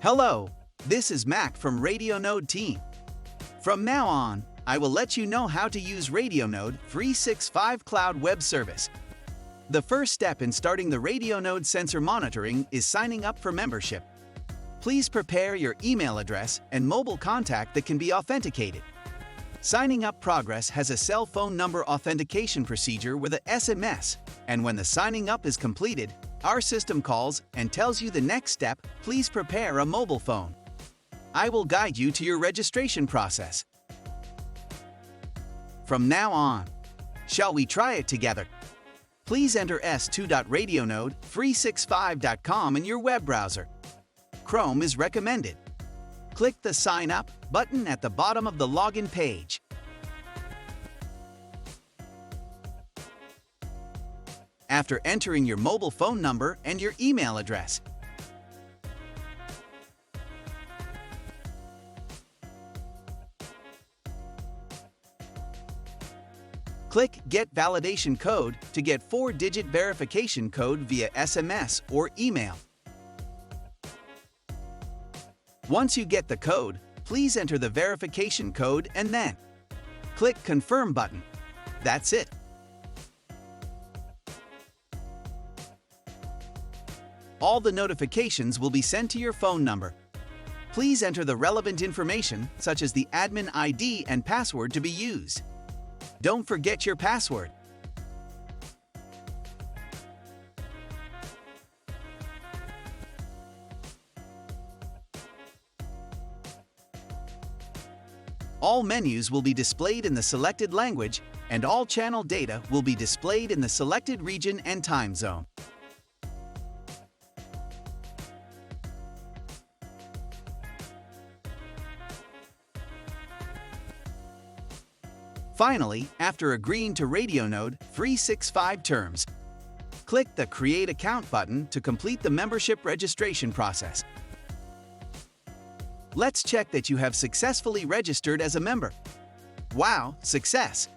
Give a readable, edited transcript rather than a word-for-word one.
Hello, this is Mac from Radionode team. From now on, I will let you know how to use Radionode365 Cloud Web Service. The first step in starting the Radionode sensor monitoring is signing up for membership. Please prepare your email address and mobile contact that can be authenticated. Signing up progress has a cell phone number authentication procedure with a SMS, and when the signing up is completed, our system calls and tells you the next step. Please prepare a mobile phone. I will guide you to your registration process. From now on, shall we try it together? Please enter s2.radionode365.com in your web browser. Chrome is recommended. Click the Sign Up button at the bottom of the login page. After entering your mobile phone number and your email address, click Get Validation Code to get 4-digit verification code via SMS or email. Once you get the code, please enter the verification code and then click Confirm button. That's it. All the notifications will be sent to your phone number. Please enter the relevant information, such as the admin ID and password to be used. Don't forget your password. All menus will be displayed in the selected language, and all channel data will be displayed in the selected region and time zone. Finally, after agreeing to Radionode365 terms, click the Create Account button to complete the membership registration process. Let's check that you have successfully registered as a member. Wow, success!